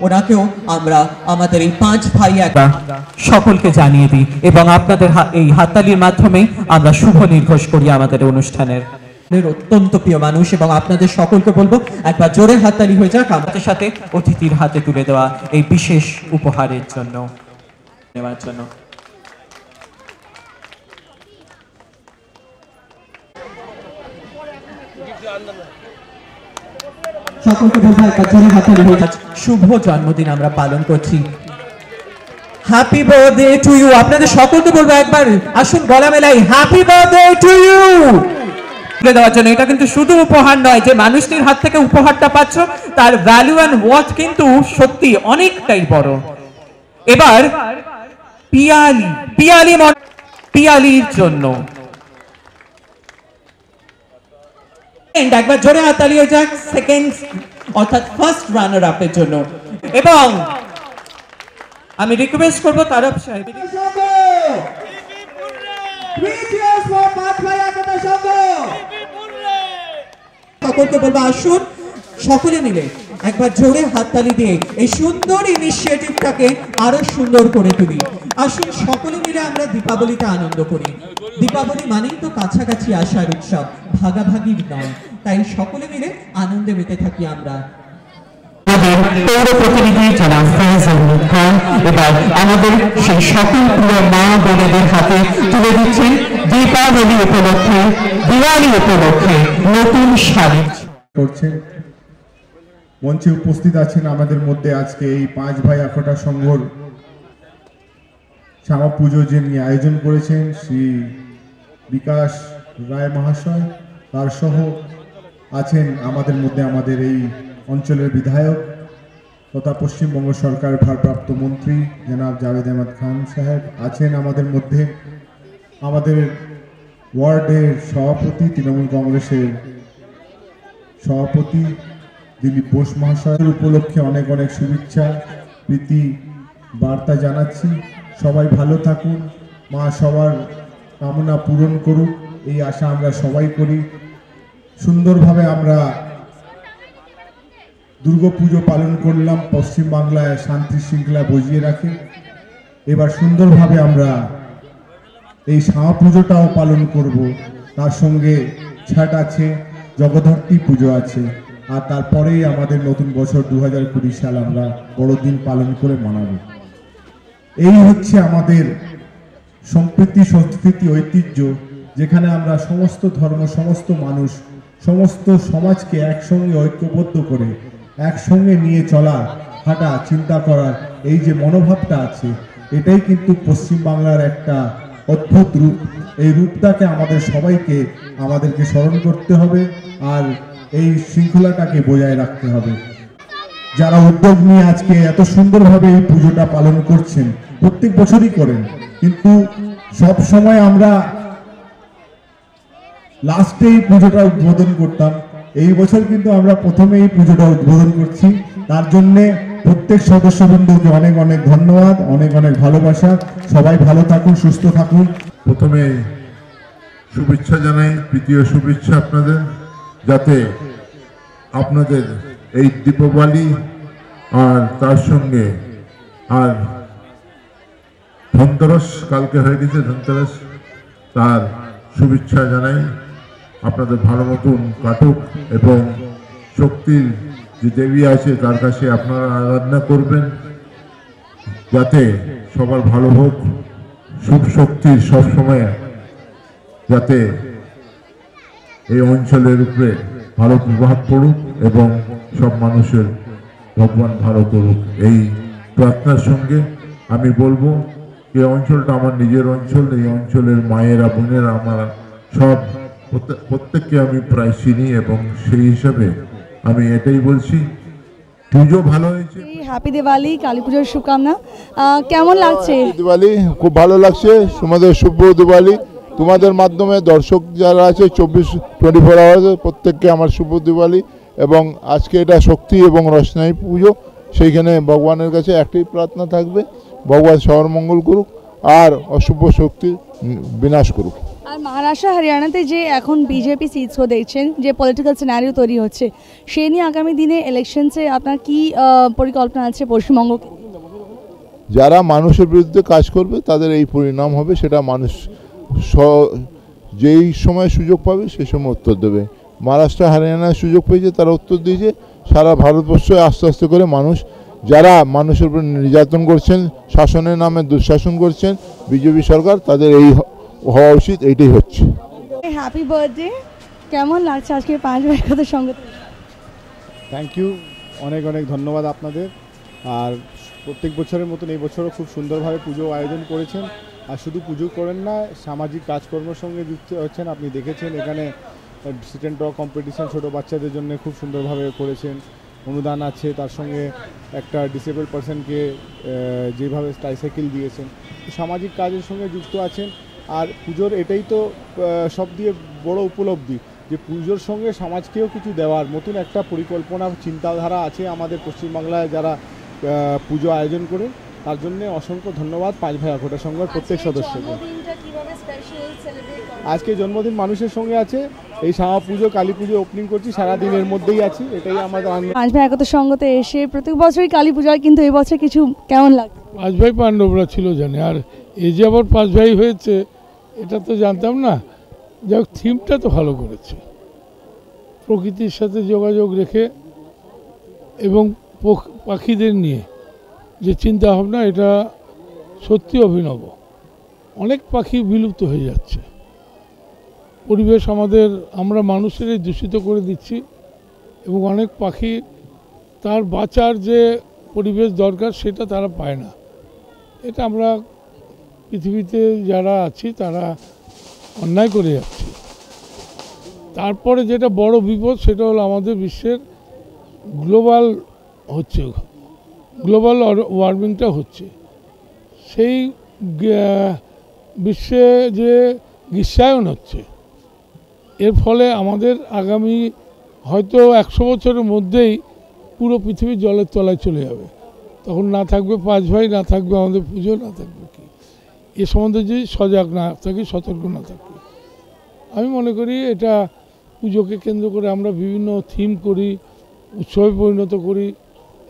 ওনাকেও আমরা আমাদের এই 5 ভাই সকলকে জানিয়ে দিই এবং আপনাদের এই হাততালির মাধ্যমে আমরা শুভ নির্ঘোষ করি আমাদের অনুষ্ঠানের। অত্যন্ত প্রিয় মানুষ এবং আপনাদের সকলকে বলবো একবার জোরে হাততালি হয়ে যাক আমাদের সাথে অতিথির হাতে তুলে দেওয়া এই বিশেষ উপহারের জন্য নেওয়ার জন্য। সকলকে বলবো একবার জোরে হাততালি হয়ে যাক। শুভ জন্মদিন আমরা পালন করছি। Happy birthday to you. আপনাদের সকলকে বলবো একবার আসুন গলা মেলাই হ্যাপি বার্থডে টু ইউ দেওয়ার জন্য। এটা কিন্তু শুধু উপহার নয়, যে মানুষটির হাত থেকে উপহারটা পাচ্ছ তার ভ্যালু এন্ড ওয়ার্থ কিন্তু সত্যি অনেকটাই বড়। এবার পিয়ালির জন্য একবার জোরে হাততালি হয়ে যাক সেকেন্ড অর্থাৎ ফার্স্ট রানার আপের জন্য। এবং আমি রিকোয়েস্ট করবো তারফ সাহেব সকলকে বলবো আসুন সকলে মিলে একবার জোরে হাততালি দিয়ে এই সুন্দর ইনিশিয়েটিভটাকে আরো সুন্দর করে তুলি। আসুন সকলে মিলে আমরা দীপাবলিতে আনন্দ করি। দীপাবলি মানেই তো কাছাকাছি আসার উৎসব, ভাগাভাগির নয়। তাই সকলে মিলে আনন্দে মেতে থাকি আমরা। পৌর প্রতিনিধি জনাব ফয়সাল খান এবার আমাদের সেই সকল প্রিয় মা বোনেদের হাতে তুলে দিচ্ছেন দীপাবলি উপলক্ষে, দিওয়ালি উপলক্ষে নতুন শাড়ি করছেন। মঞ্চে উপস্থিত আছেন আমাদের মধ্যে আজকে এই 5 ভাই আখড়া সংঘর শ্যামা পুজো যিনি আয়োজন করেছেন শ্রী বিকাশ রায় মহাশয়, তার সহ আছেন আমাদের মধ্যে আমাদের এই অঞ্চলের বিধায়ক তথা পশ্চিমবঙ্গ সরকার ভারপ্রাপ্ত মন্ত্রী জনাব জাভেদ আহমদ খান সাহেব, আছেন আমাদের মধ্যে আমাদের ওয়ার্ডের সভাপতি তৃণমূল কংগ্রেসের সভাপতি দিলীপ বোস মহাশয়ের উপলক্ষে অনেক অনেক শুভেচ্ছা প্রীতি বার্তা জানাচ্ছি। সবাই ভালো থাকুন, মা সবার কামনা পূরণ করুক এই আশা আমরা সবাই করি। সুন্দরভাবে আমরা দুর্গাপুজো পালন করলাম, পশ্চিমবাংলায় শান্তি শৃঙ্খলা বজিয়ে রাখে। এবার সুন্দরভাবে আমরা এই শ্যামা পুজোটাও পালন করব, তার সঙ্গে ছট আছে, জগদ্ধাত্রী পুজো আছে, আর তারপরেই আমাদের নতুন বছর 2020 সাল আমরা বড়দিন পালন করে মানাবো। এই হচ্ছে আমাদের সম্প্রীতি সংস্কৃতি ঐতিহ্য, যেখানে আমরা সমস্ত ধর্ম, সমস্ত মানুষ, সমস্ত সমাজকে একসঙ্গে ঐক্যবদ্ধ করে একসঙ্গে নিয়ে চলা, হাঁটা, চিন্তা করার এই যে মনোভাবটা আছে, এটাই কিন্তু পশ্চিমবাংলার একটা অদ্ভুত রূপ। এই রূপটাকে আমাদের সবাইকে আমাদেরকে স্মরণ করতে হবে আর এই শৃঙ্খলাটাকে বজায় রাখতে হবে। যারা উদ্যোগ নিয়ে আজকে এত সুন্দরভাবে এই পুজোটা পালন করছেন, প্রত্যেক বছরই করেন, কিন্তু সব সময় আমরা লাস্টে এই পুজোটা উদ্বোধন করতাম। এই বছর কিন্তু আমরা প্রথমে এই পুজোটা উদ্বোধন করছি, তার জন্যে প্রত্যেক সদস্যবৃন্দকে অনেক অনেক ধন্যবাদ, অনেক অনেক ভালোবাসা। সবাই ভালো থাকুন, সুস্থ থাকুন। প্রথমে শুভেচ্ছা জানাই, তৃতীয় শুভেচ্ছা আপনাদের, যাতে আপনাদের এই দীপাবলি আর তার সঙ্গে আর ধনতেরস কালকে হয়ে গেছে, ধনতেরস, তার শুভেচ্ছা জানাই। আপনাদের ভালো মতন কাটুক এবং শক্তির যে দেবী আছে তার কাছে আপনারা আরাধনা করবেন, যাতে সবার ভালো হোক, সুখ শক্তির সবসময় যাতে এই অঞ্চলের উপরে ভালো প্রভাব পড়ুক এবং সব মানুষের ভগবান ভালো করুক। এই প্রার্থনার সঙ্গে আমি বলবো এই অঞ্চলটা আমার নিজের অঞ্চল, এই অঞ্চলের মায়েরা বোনেরা আমার সব প্রত্যেককে আমি প্রায় চিনি এবং সেই হিসাবে আমি এটাই বলছি পুজো ভালো হয়েছে। হ্যাপি দিওয়ালি, কালী পুজোর শুভকামনা। কেমন লাগছে? দিওয়ালি খুব ভালো লাগছে, তোমাদের শুভ দিওয়ালি। তোমাদের মাধ্যমে দর্শক যারা আছে 24 আওয়ার্স প্রত্যেককে আমার শুভ দিওয়ালি। এবং আজকে এটা শক্তি এবং রোশনাই পুজো, সেইখানে ভগবানের কাছে একটাই প্রার্থনা থাকবে, ভগবান সবার মঙ্গল করুক আর অশুভ শক্তি বিনাশ করুক। আর মহারাষ্ট্র হরিয়ানাতে যে এখন বিজেপি সিটসও দেখছেন, যে পলিটিক্যাল সিনারিও তৈরি হচ্ছে, সে নিয়ে আগামী দিনে ইলেকশনসে আপনার কি পরিকল্পনা আছে পশ্চিমবঙ্গকে? যারা মানুষের বিরুদ্ধে কাজ করবে তাদের এই পরিণাম হবে, সেটা মানুষ যেই সময় সুযোগ পাবে সেই সময় উত্তর দেবে। মহারাষ্ট্র হরিয়ানায় সুযোগ পেয়েছে, তারা উত্তর দিয়েছে। সারা ভারতবর্ষে আস্তে আস্তে করে মানুষ, যারা মানুষের উপর নির্যাতন করছেন, শাসনের নামে দুঃশাসন করছেন বিজেপি সরকার, তাদের এই হওয়া উচিত, এইটাই হচ্ছে। হ্যাপি বার্থডে, কেমন লাগছে আজকে 5 ভাই একতার সঙ্গে? থ্যাংক ইউ, অনেক অনেক ধন্যবাদ আপনাদের। আর প্রত্যেক বছরের মতন এই বছরও খুব সুন্দরভাবে পুজো আয়োজন করেছেন। আর শুধু পুজো করেন না, সামাজিক কাজকর্মের সঙ্গে যুক্ত হচ্ছেন। আপনি দেখেছেন এখানে সিট অ্যান্ড ড্র কম্পিটিশন ছোটো বাচ্চাদের জন্য খুব সুন্দরভাবে করেছেন, অনুদান আছে, তার সঙ্গে একটা ডিসেবল পার্সনকে যেভাবে ট্রাইসাইকেল দিয়েছেন, সামাজিক কাজের সঙ্গে যুক্ত আছেন। আর পুজোর এটাই তো সব দিয়ে বড় উপলব্ধি যে পুজোর সঙ্গে সমাজকেও কিছু দেওয়ার মতন একটা পরিকল্পনা, চিন্তাধারা আছে আমাদের পশ্চিমবাংলায় যারা পুজো আয়োজন করে। তার জন্য অসংখ্য ধন্যবাদ 5 ভাই আখড়া সংঘের প্রত্যেক সদস্যকে। আজকে জন্মদিন মানুষের সঙ্গে আছে, এই শ্যামা পুজো, কালী পুজো ওপেনিং করছি, সারাদিনের মধ্যেই আছি, এটাই আমাদের। 5 ভাই একতার সঙ্গতে এসে প্রত্যেক বছরই কালী পূজা হয়, কিন্তু এই বছর কিছু কেমন লাগছে? 5 ভাই পাণ্ডবরা ছিল জানে, আর এই যে আবার 5 ভাই হয়েছে এটা তো জানতাম না। যাক, থিমটা তো ভালো করেছে, প্রকৃতির সাথে যোগাযোগ রেখে এবং পাখিদের নিয়ে যে চিন্তা ভাবনা, এটা সত্যি অভিনব। অনেক পাখি বিলুপ্ত হয়ে যাচ্ছে, পরিবেশ আমরা মানুষেরই দূষিত করে দিচ্ছি এবং অনেক পাখি তার বাঁচার যে পরিবেশ দরকার সেটা তারা পায় না। এটা আমরা পৃথিবীতে যারা আছি তারা অন্যায় করে যাচ্ছি। তারপরে যেটা বড় বিপদ সেটা হলো আমাদের বিশ্বের গ্লোবাল ওয়ার্মিংটা হচ্ছে। সেই বিশ্বে যে গ্রীষ্মায়ন হচ্ছে, এর ফলে আমাদের আগামী হয়তো 100 বছরের মধ্যেই পুরো পৃথিবী জলের তলায় চলে যাবে। তখন না থাকবে 5 ভাই, না থাকবে আমাদের পুজো, না থাকবে কি। এ সম্বন্ধে যদি সজাগ না থাকি, সতর্ক না থাকি, আমি মনে করি এটা পুজোকে কেন্দ্র করে আমরা বিভিন্ন থিম করি, উৎসবে পরিণত করি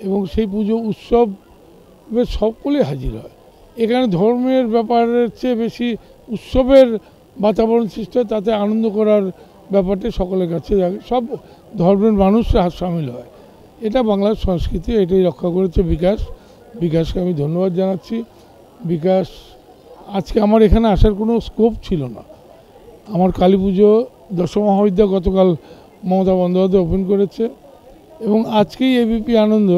এবং সেই পুজো উৎসবের সকলেই হাজির হয়। এখানে ধর্মের ব্যাপারের চেয়ে বেশি উৎসবের বাতাবরণ সৃষ্টি হয়, তাতে আনন্দ করার ব্যাপারটা সকলের কাছে থাকে, সব ধর্মের মানুষরা সামিল হয়। এটা বাংলার সংস্কৃতি, এটাই রক্ষা করেছে বিকাশকে আমি ধন্যবাদ জানাচ্ছি। বিকাশ, আজকে আমার এখানে আসার কোনো স্কোপ ছিল না। আমার কালী পুজো দশমহাবিদ্যা গতকাল মমতা বন্দ্যোপাধ্যায় ওপেন করেছে এবং আজকেই এবিপি আনন্দ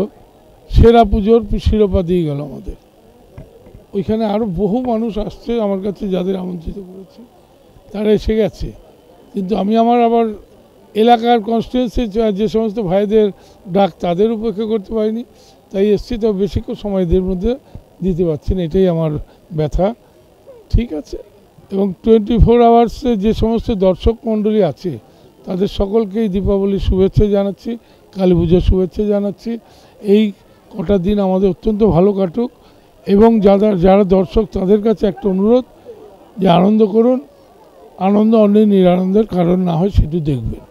সেরা পুজোর শিরোপা দিয়ে গেল আমাদের। ওইখানে আরও বহু মানুষ আসছে আমার কাছে, যাদের আমন্ত্রিত করেছে তারা এসে গেছে, কিন্তু আমি আমার আবার এলাকার কনস্টিটুয়েন্সি যে সমস্ত ভাইদের ডাক তাদের উপেক্ষা করতে পারিনি, তাই এসছি। তো বেশিক্ষণ সময়দের মধ্যে দিতে পারছি না, এটাই আমার ব্যথা। ঠিক আছে, এবং 24 আওয়ার্সে যে সমস্ত দর্শক মণ্ডলী আছে তাদের সকলকেই দীপাবলির শুভেচ্ছা জানাচ্ছি, কালী পুজোর শুভেচ্ছা জানাচ্ছি। এই কটা দিন আমাদের অত্যন্ত ভালো কাটুক এবং যারা দর্শক তাদের কাছে একটা অনুরোধ যে আনন্দ করুন, আনন্দ অন্যের নিরানন্দের কারণ না হয় সেটু দেখবেন।